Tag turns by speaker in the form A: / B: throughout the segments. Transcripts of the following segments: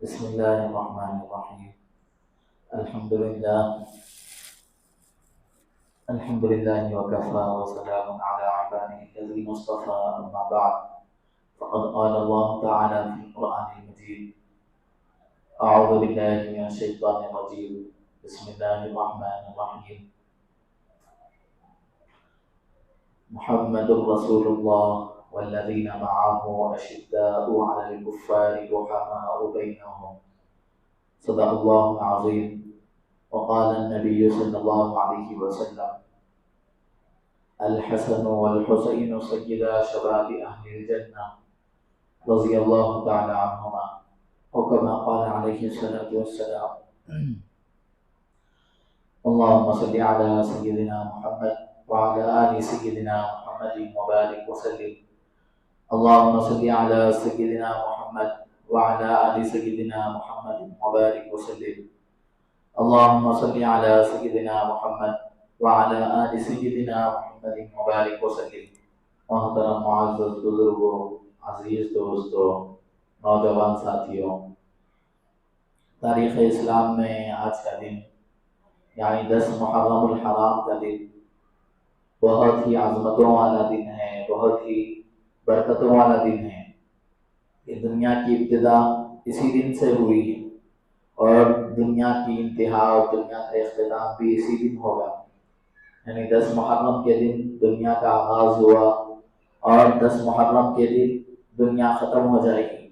A: بسم الله الرحمن الرحيم. الحمد لله وكفى وسلام على عباده الذين اصطفى. أما بعد، فقد قال الله تعالى في القرآن المجيد: أعوذ بالله من الشيطان الرجيم. بسم الله الرحمن الرحيم. محمد رسول الله والذين معه أشداء على الكفار رحماء بينهم. صدق الله العظيم. وقال النبي صلى الله عليه وسلم: الحسن والحسين سيدا شباب أهل الجنة رضي الله تعالى عنهما، وكما قال عليه الصلاة والسلام: اللهم صل على سيدنا محمد وعلى آل سيدنا محمد وبارك وسلم. اللهم صل على سيدنا محمد وعلى آل سيدنا محمد وبارك وسلم. اللهم صل على سيدنا محمد وعلى آل سيدنا محمد وبارك وسلم. محترم معزز بزرگوں، عزیز دوستوں، نوجوان ساتھیوں، تاریخ اسلام میں آج کا دن یعنی 10 محرم الحرام کا دن بہت ہی عظمتوں والا دن ہے، بہت ہی برکتوں والا دن ہے. یہ دنیا کی ابتدا اسی دن سے ہوئی ہے اور دنیا کی انتہا اور دنیا کا اختتام بھی اسی دن ہوگا. یعنی 10 محرم کے دن دنیا کا آغاز ہوا اور 10 محرم کے دن دنیا ختم ہو جائے گی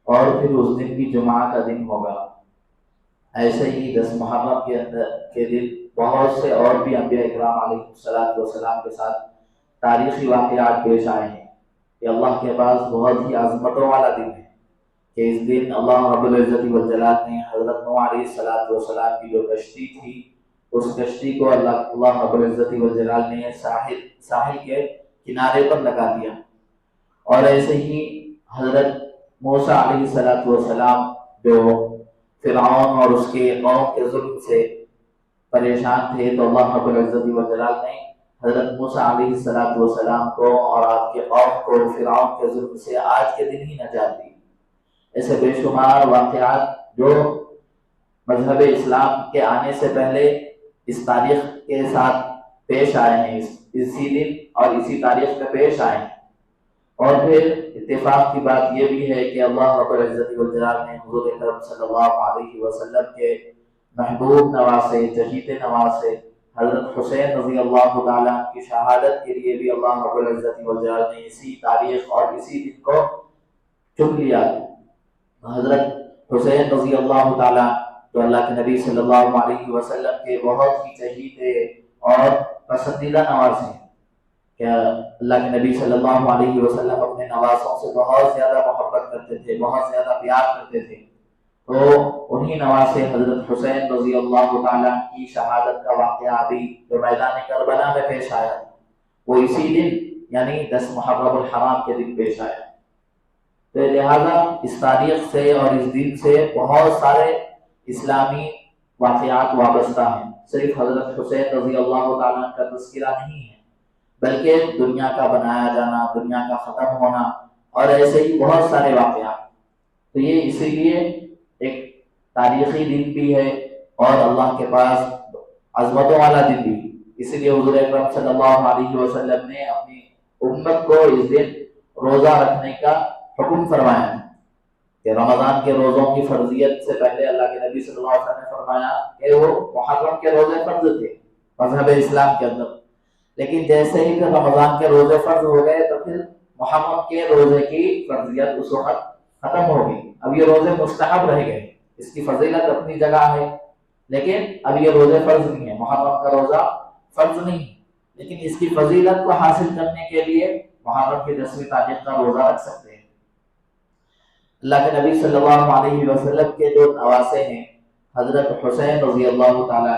A: اور پھر اس دن بھی جمعہ کا دن ہوگا. ایسے ہی 10 محرم کے دن بہت سے اور بھی انبیاء اکرام علیہ السلام کے ساتھ تاریخی واقعات پیش آئے ہیں. کہ اللہ کے پاس بہت ہی عظمتوں والا دن ہے کہ اس دن اللہ رب العزت والجلال نے حضرت نوح علیہ السلام کی جو کشتی تھی، اس کشتی کو اللہ رب العزت والجلال نے ساحل کے کنارے پر لگا دیا. اور ایسے ہی حضرت موسیٰ علیہ السلام جو فرعون اور اس کے قوم کے ظلم سے پریشان تھے، تو اللہ رب العزت والجلال نے حضرت موسیٰ علیہ السلام کو اور آپ کے قوم کو فرعون کے ظلم سے آج کے دن ہی نجات دی. ایسے بے شمار واقعات جو مذہب اسلام کے آنے سے پہلے اس تاریخ کے ساتھ پیش آئے ہیں، اسی دن اور اسی تاریخ میں پیش آئے ہیں. اور پھر اتفاق کی بات یہ بھی ہے کہ اللہ رب العزت والجلال نے حضور اکرم صلی اللہ علیہ وسلم کے محبوب نواسے، جہید نواسے حضرت حسین رضی اللہ تعالیٰ کی شہادت کے لیے بھی اللہ رب العزت والجلال نے اسی تاریخ اور اسی دن کو چن لیا. حضرت حسین رضی اللہ تعالیٰ جو اللہ کے نبی صلی اللہ علیہ وسلم کے بہت ہی چہیتے اور پسندیدہ نواسے ہیں کہ اللہ کے نبی صلی اللہ علیہ وسلم اپنے نواسوں سے بہت زیادہ محبت کرتے تھے، بہت زیادہ پیار کرتے تھے. تو انہی نواسے حضرت حسین رضی اللہ تعالیٰ کی شہادت کا واقعہ بھی جو میدان کربلا میں پیش آیا وہ اسی دن یعنی 10 محرم الحرام کے دن پیش آیا. تو لہذا اس تاریخ سے اور اس دن سے بہت سارے اسلامی واقعات وابستہ ہیں. صرف حضرت حسین رضی اللہ تعالیٰ کا تذکرہ نہیں ہے بلکہ دنیا کا بنایا جانا، دنیا کا ختم ہونا اور ایسے ہی بہت سارے واقعات. تو یہ اسی لیے ایک تاریخی دن بھی ہے اور اللہ کے پاس عظمتوں والا دن بھی. اسی لیے حضور اکرم صلی اللہ علیہ وسلم نے اپنی امت کو اس دن روزہ رکھنے کا حکم فرمایا کہ رمضان کے روزوں کی فرضیت سے پہلے اللہ کے نبی صلی اللہ علیہ وسلم نے فرمایا کہ وہ محرم کے روزے فرض تھے مذہب اسلام کے اندر، لیکن جیسے ہی پھر رمضان کے روزے فرض ہو گئے تو پھر محرم کے روزے کی فرضیت اس وقت ختم ہو گئی. اب یہ روزے مستحب رہ گئے، اس کی فضیلت اپنی جگہ ہے لیکن اب یہ روزے فرض نہیں ہے. محرم کا روزہ فرض نہیں ہے لیکن اس کی فضیلت کو حاصل کرنے کے لیے محرم کی 10ویں تاریخ کا روزہ رکھ سکتے ہیں. اللہ کے نبی صلی اللہ علیہ وسلم کے جو نواسے ہیں حضرت حسین رضی اللہ تعالیٰ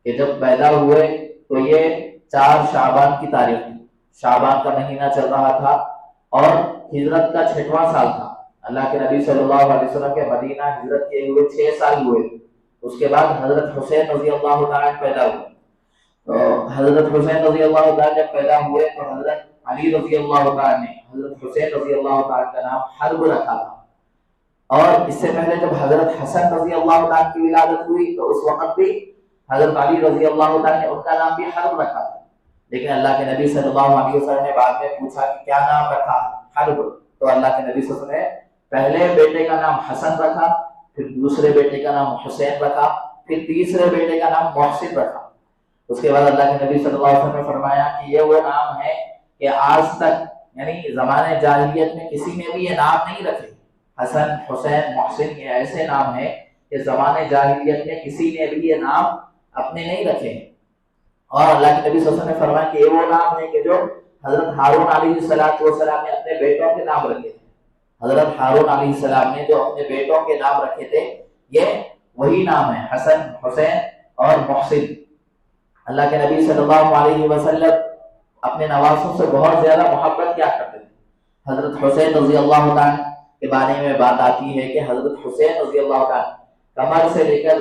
A: کہ جب پیدا ہوئے تو یہ 4 شعبان کی تاریخ تھی. شعبان کا مہینہ چل رہا تھا اور ہجرت کا 6واں سال تھا. اللہ کے نبی صلی اللہ علیہ وسلم کے مدینہ ہجرت کے ہوئے 6 سال ہوئے. اس کے بعد حضرت حسین رضی اللہ تعالیٰ پیدا ہوئے. تو حضرت حسین رضی اللہ تعالیٰ جب پیدا ہوئے تو حضرت علی رضی اللہ تعالیٰ نے حضرت حسین رضی اللہ تعالیٰ کا نام حرب رکھا تھا اور اس سے پہلے جب حضرت حسن رضی اللہ تعالیٰ کی ولادت ہوئی تو اس وقت بھی حضرت علی رضی اللہ تعالیٰ نے ان کا نام بھی حرب رکھا تھا، لیکن اللہ کے نبی صلی اللہ علیہ وسلم نے بعد میں پوچھا کہ کیا نام رکھا حرب، تو اللہ کے نبی صلی اللہ علیہ وسلم نے پہلے بیٹے کا نام حسن رکھا، پھر دوسرے بیٹے کا نام حسین رکھا، پھر تیسرے بیٹے کا نام محسن رکھا۔ اس کے بعد اللہ کے نبی صلی اللہ علیہ وسلم نے فرمایا کہ یہ وہ نام ہے کہ آج تک یعنی زمانے جاہلیت میں کسی نے بھی یہ نام نہیں رکھے۔ حسن، حسین، محسن یہ ایسے نام ہیں کہ زمانے جاہلیت میں کسی نے بھی یہ نام اپنے نہیں رکھے۔ اور اللہ کے نبی صلی اللہ علیہ وسلم نے فرمایا کہ یہ وہ نام ہے کہ جو حضرت ہارون علیہ السلام نے اپنے بیٹوں کے نام رکھے تھے۔ حضرت ہارون علیہ السلام نے جو اپنے بیٹوں کے نام رکھے تھے یہ وہی نام ہے، حسن، حسین اور محسن۔ اللہ کے نبی صلی اللہ علیہ وسلم اپنے نوازوں سے بہت زیادہ محبت کیا کرتے تھے۔ حضرت حسین رضی اللہ عنہ کے بارے میں بات آتی ہے کہ حضرت حسین رضی اللہ عنہ کمر سے لے کر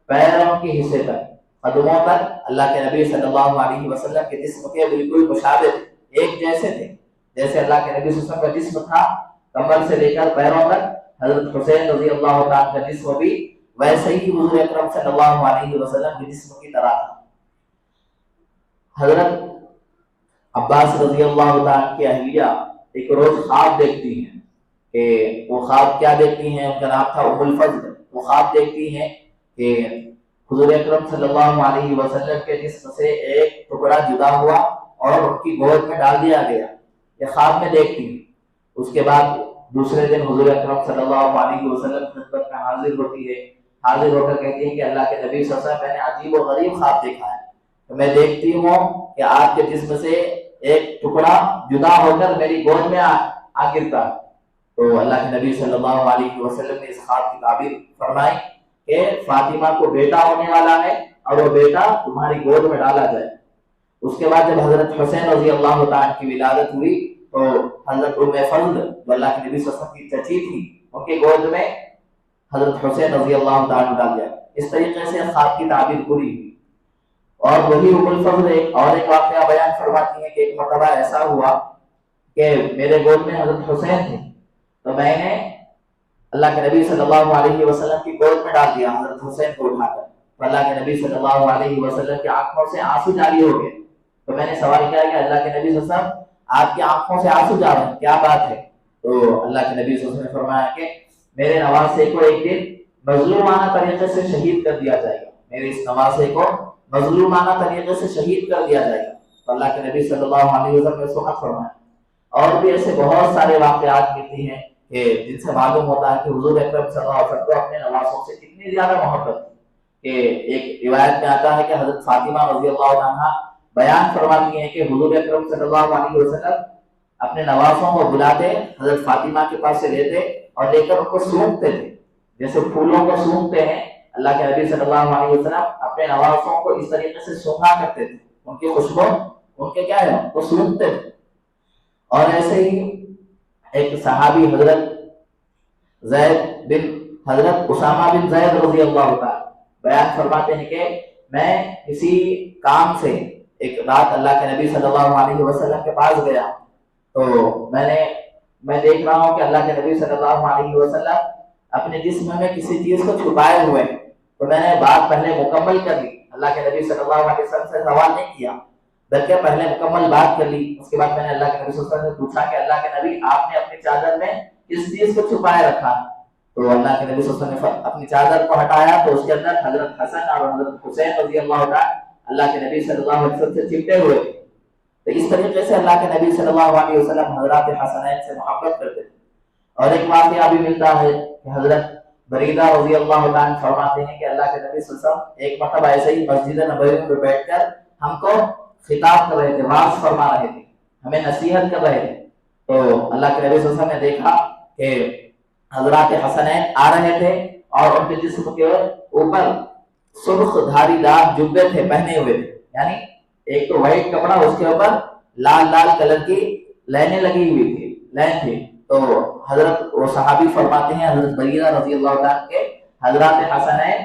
A: پیروں کے حصے تک، قدموں تک اللہ کے نبی صلی اللہ علیہ وسلم کے جسم کے بالکل مشابہ تھے، ایک جیسے تھے۔ جیسے اللہ کے نبی صلی اللہ علیہ وسلم کا جسم تھا کمر سے لے کر پیروں تک، حضرت حسین رضی اللہ عنہ کا جسم بھی ویسے ہی حضور اکرم صلی اللہ علیہ وسلم کے جسم کی طرح تھا۔ حضرت عباس رضی اللہ عنہ کی اہلیہ ایک روز خواب دیکھتی ہیں کہ وہ خواب کیا دیکھتی ہیں، ان کا نام تھا ام الفضل۔ وہ خواب دیکھتی ہیں کہ حضور اکرم صلی اللہ علیہ وسلم کے جسم سے ایک ٹکڑا جدا ہوا اور ان کی گود میں ڈال دیا گیا، یہ خواب میں دیکھتی ہیں۔ اس کے بعد دوسرے دن حضور اکرم صلی اللہ علیہ وسلم خدمت میں حاضر ہوتی ہے، حاضر ہو کر کہتی ہیں کہ اللہ کے نبی صلی اللہ علیہ وسلم میں نے عجیب و غریب خواب دیکھا ہے، تو میں دیکھتی ہوں کہ آپ کے جسم سے ایک ٹکڑا جدا ہو کر میری گود میں آ گرتا۔ تو اللہ کے نبی صلی اللہ علیہ وسلم نے اس خواب کی تعبیر فرمائی کہ فاطمہ کو بیٹا ہونے والا ہے اور وہ بیٹا تمہاری گود میں ڈالا جائے۔ اس کے بعد جب حضرت حسین رضی اللہ تعالیٰ کی ولادت ہوئی تو حضرت ام فضل جو اللہ کے نبی صلی اللہ علیہ وسلم کی چچی تھی ان کی گود میں حضرت حسین رضی اللہ تعالیٰ ڈال دیا۔ اس طریقے سے خواب کی تعبیر پوری ہوئی۔ اور وہی ام الفضل ایک واقعہ بیان فرماتی ہے کہ ایک مرتبہ ایسا ہوا کہ میرے گود میں حضرت حسین تھے، تو میں نے اللہ کے نبی صلی اللہ علیہ وسلم کی گود میں ڈال دیا حضرت حسین کو اٹھا کر، تو اللہ کے نبی صلی اللہ علیہ وسلم کی آنکھوں سے آنسو جاری ہو گئے۔ تو میں نے سوال کیا کہ اللہ کے نبی صلی اللہ علیہ وسلم آپ کی آنکھوں سے آنسو جا رہے ہیں، کیا بات ہے؟ تو اللہ کے نبی صلی اللہ علیہ وسلم نے فرمایا کہ میرے نواسے کو ایک دن مظلومانہ طریقے سے شہید کر دیا جائے گا، میرے اس نواسے کو مظلومانہ طریقے سے شہید کر دیا جائے گا۔ تو اللہ کے نبی صلی اللہ علیہ وسلم نے اس وقت فرمایا۔ اور بھی ایسے بہت سارے واقعات ملتی ہیں کہ جن سے معلوم ہوتا ہے کہ حضور اکرم صلی اللہ علیہ وسلم کو اپنے نواسوں سے کتنی زیادہ محبت ہے۔ کہ ایک روایت میں آتا ہے کہ حضرت فاطمہ رضی اللہ عنہا بیان فرماتی ہیں کہ حضور اکرم صلی اللہ علیہ وسلم اپنے نواسوں کو بلاتے، حضرت فاطمہ کے پاس سے لیتے اور لے کر ان کو سونگتے تھے، جیسے پھولوں کو سونگتے ہیں۔ اللہ کے نبی صلی اللہ علیہ وسلم اپنے نواسوں کو اس طریقے سے سونگا کرتے تھے، ان کی خوشبو ان کے کیا ہے وہ سونگتے تھے۔ اور ایسے ہی ایک صحابی حضرت اسامہ بن زید رضی اللہ تعالیٰ بیان فرماتے ہیں کہ میں کسی کام سے ایک رات اللہ کے نبی صلی اللہ علیہ وسلم کے پاس گیا، تو میں دیکھ رہا ہوں کہ اللہ کے نبی صلی اللہ علیہ وسلم اپنے جسم میں کسی چیز کو چھپائے ہوئے ہیں، تو میں نے بات پہلے مکمل کر لی، اللہ کے نبی صلی اللہ علیہ وسلم سے سوال نہیں کیا بلکہ پہلے مکمل بات کر لی۔ اس کے بعد میں نے اللہ کے نبی صلی اللہ علیہ وسلم سے پوچھا کہ اللہ کے نبی آپ نے اپنی چادر میں کس چیز کو چھپائے رکھا؟ تو اللہ کے نبی صلی اللہ علیہ وسلم نے اپنی چادر کو ہٹایا تو اس کے اندر حضرت حسن اور حضرت حسین رضی اللہ عنہ اللہ کے نبی صلی اللہ علیہ وسلم سے چپٹے ہوئے تھے۔ تو اس طریقے سے اللہ کے نبی صلی اللہ علیہ وسلم حضرات حسنین سے محبت کرتے تھے۔ اور ایک واقعہ بھی ملتا ہے کہ حضرت بریدہ رضی اللہ عنہ فرماتے ہیں کہ اللہ کے نبی صلی اللہ علیہ وسلم ایک مرتبہ ایسے ہی مسجد نبوی میں بیٹھ کر ہم کو خطاب کر رہے تھے، واعظ فرما رہے تھے، ہمیں نصیحت کر رہے تھے۔ تو اللہ کے نبی صلی اللہ علیہ وسلم نے دیکھا کہ حضرات حسنین آ رہے تھے اور ان کے جسم کے اوپر سرخ دھاری دار جبے تھے پہنے ہوئے تھے، یعنی ایک تو وائٹ کپڑا اس کے اوپر لال لال کلر کی لائنیں لگی ہوئی تھی، لائن تھی۔ تو حضرت وہ صحابی فرماتے ہیں حضرت بریدہ رضی اللہ عنہ کے حضرات حسنین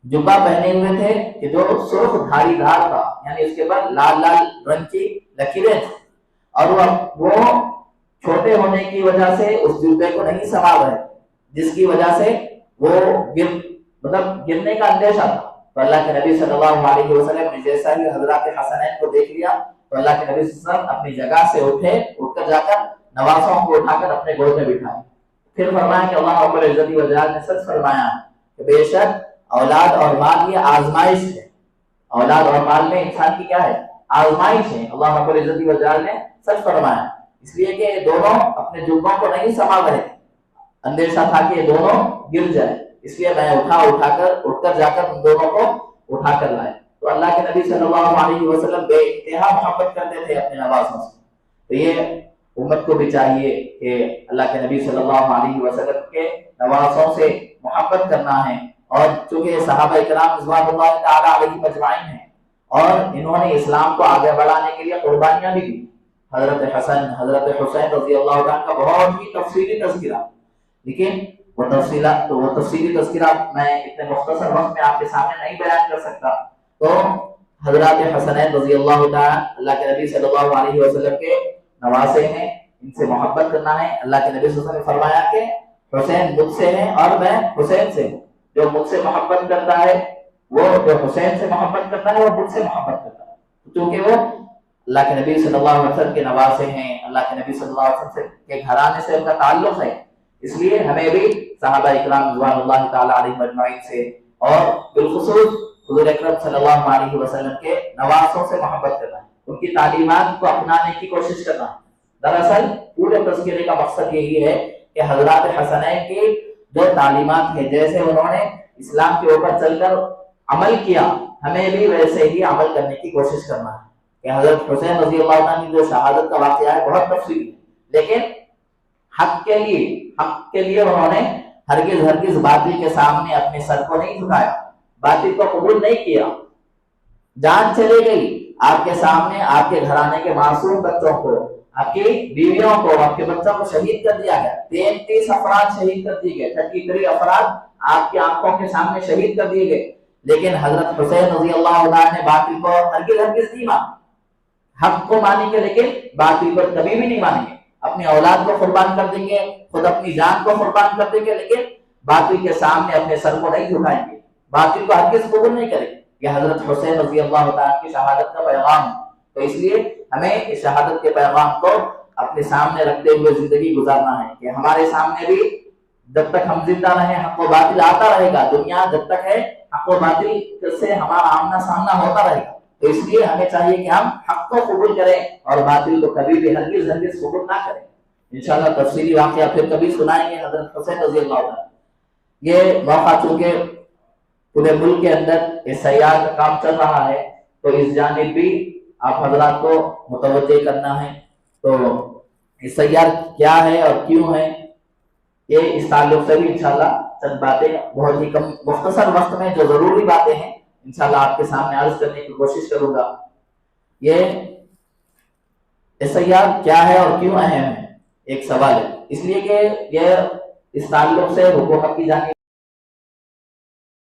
A: جبہ پہنے ہوئے تھے کہ جو سرخ دھاری دھار تھا، یعنی اس کے بعد لال لال رنگ کی لکیریں تھیں، اور وہ چھوٹے ہونے کی وجہ سے اس جبے کو نہیں سنبھال رہے، جس کی وجہ سے وہ گرنے کا اندیشہ تھا. تو اللہ کے نبی صلی اللہ علیہ وسلم نے جیسا ہی حضرات حسنین کو دیکھ لیا تو اللہ کے نبی صلی اللہ علیہ وسلم اپنی جگہ سے اٹھ کر جا کر نواسوں کو اٹھا کر اپنے گود میں بٹھائے. پھر فرمایا کہ اللہ رب العزت والجلال نے سچ فرمایا کہ بے شک اولاد اور مال یہ آزمائش ہے. اولاد اور مال میں انسان کی کیا ہے؟ آزمائش ہے. اللہ رب العزت والجلال نے سچ فرمایا، اس لیے کہ دونوں اپنے جبوں کو نہیں سنبھال رہے تھے. اندیشہ تھا کہ یہ دونوں گر جائے، اس لیے میں اٹھ کر جا کر ان دونوں کو اٹھا کر لائے. تو اللہ کے نبی صلی اللہ علیہ وسلم بے انتہا محبت کرتے تھے اپنے نوازوں سے. تو یہ امت کو بھی چاہیے کہ اللہ کے نبی صلی اللہ علیہ وسلم کے نوازوں سے محبت کرنا ہے. اور چونکہ صحابہ کرام رضوان اللہ تعالی علیہم اجمعین ہیں اور انہوں نے اسلام کو آگے بڑھانے کے لیے قربانیاں بھی دی. حضرت حسن، حضرت حسین رضی اللہ عنہ کا بہت ہی تفصیلی تذکرہ، لیکن وہ تفصیلی تذکرہ میں اتنے مختصر وقت میں آپ کے سامنے نہیں بیان کر سکتا. تو حضرات حسنین رضی اللہ تعالی اللہ کے نبی صلی اللہ علیہ وسلم کے نواسے ہیں، ان سے محبت کرنا ہے. اللہ کے نبی صلی اللہ علیہ وسلم نے فرمایا کہ حسین مجھ سے ہیں اور میں حسین سے ہوں. جو مجھ سے محبت کرتا ہے، وہ جو حسین سے محبت کرتا ہے وہ مجھ سے محبت کرتا ہے. کیونکہ وہ اللہ کے نبی صلی اللہ علیہ وسلم کے نواسے ہیں، اللہ کے نبی صلی اللہ علیہ وسلم کے گھرانے سے ان کا تعلق ہے. اس لیے ہمیں بھی صحابہ اکرام رضوان اللہ تعالی علیہم اجمعین سے اور بالخصوص حضور اکرم صلی اللہ علیہ وسلم کے نواسوں سے محبت کرنا ہے، ان کی تعلیمات کو اپنانے کی کوشش کرنا ہے. دراصل پورے تذکرے کا مقصد یہی ہے کہ حضرات حسنین کی جو تعلیمات ہیں، جیسے انہوں نے اسلام کے اوپر چل کر عمل کیا، ہمیں بھی ویسے ہی عمل کرنے کی کوشش کرنا ہے. کہ حضرت حسین رضی اللہ عنہ کی جو شہادت کا واقعہ ہے بہت تفصیلی ہے، لیکن حق کے لیے انہوں نے ہرگز باطل کے سامنے اپنے سر کو نہیں جھکایا، باطل کو قبول نہیں کیا. جان چلی گئی آپ کے سامنے، آپ کے گھرانے کے معصوم بچوں کو، آپ کی بیویوں کو، آپ کے بچوں کو شہید کر دیا گیا. 33 افراد شہید کر دیے گئے، 33 افراد آپ کی آنکھوں کے سامنے شہید کر دیے گئے. لیکن حضرت حسین رضی اللہ عنہ نے باطل کو ہرگز نہیں مانا. حق کو مانیں گے لیکن باطل کو کبھی بھی نہیں مانیں گے. اپنی اولاد کو قربان کر دیں گے، خود اپنی جان کو قربان کر دیں گے، لیکن باطل کے سامنے اپنے سر کو نہیں جھکائیں گے، باطل کو ہرگز قبول نہیں کریں گے. یہ حضرت حسین رضی اللہ تعالیٰ کی شہادت کا پیغام ہے. تو اس لیے ہمیں اس شہادت کے پیغام کو اپنے سامنے رکھتے ہوئے زندگی گزارنا ہے کہ ہمارے سامنے بھی جب تک ہم زندہ رہیں حق و باطل آتا رہے گا. دنیا جب تک ہے حق و باطل سے ہمارا آمنا سامنا ہوتا رہے گا. تو اس لیے ہمیں چاہیے کہ ہم حق کو قبول کریں اور باطل کو کبھی بھی ہرگز قبول نہ کریں. انشاءاللہ تفصیلی واقعہ پھر کبھی سنائیں گے حضرت حسین رضی اللہ عنہ. یہ موقع چونکہ پورے ملک کے اندر اس سیاح کا کام چل رہا ہے تو اس جانب بھی آپ حضرات کو متوجہ کرنا ہے. تو اس سیاح کیا ہے اور کیوں ہے، یہ اس تعلق سے بھی انشاءاللہ چند باتیں بہت ہی کم مختصر وقت میں جو ضروری باتیں ہیں انشاءاللہ آپ کے سامنے عرض کرنے کی کوشش کروں گا. یہ سیاح کیا ہے اور کیوں اہم ہے، ایک سوال ہے. اس لیے کہ یہ اس تعلق سے حکومت کی جانب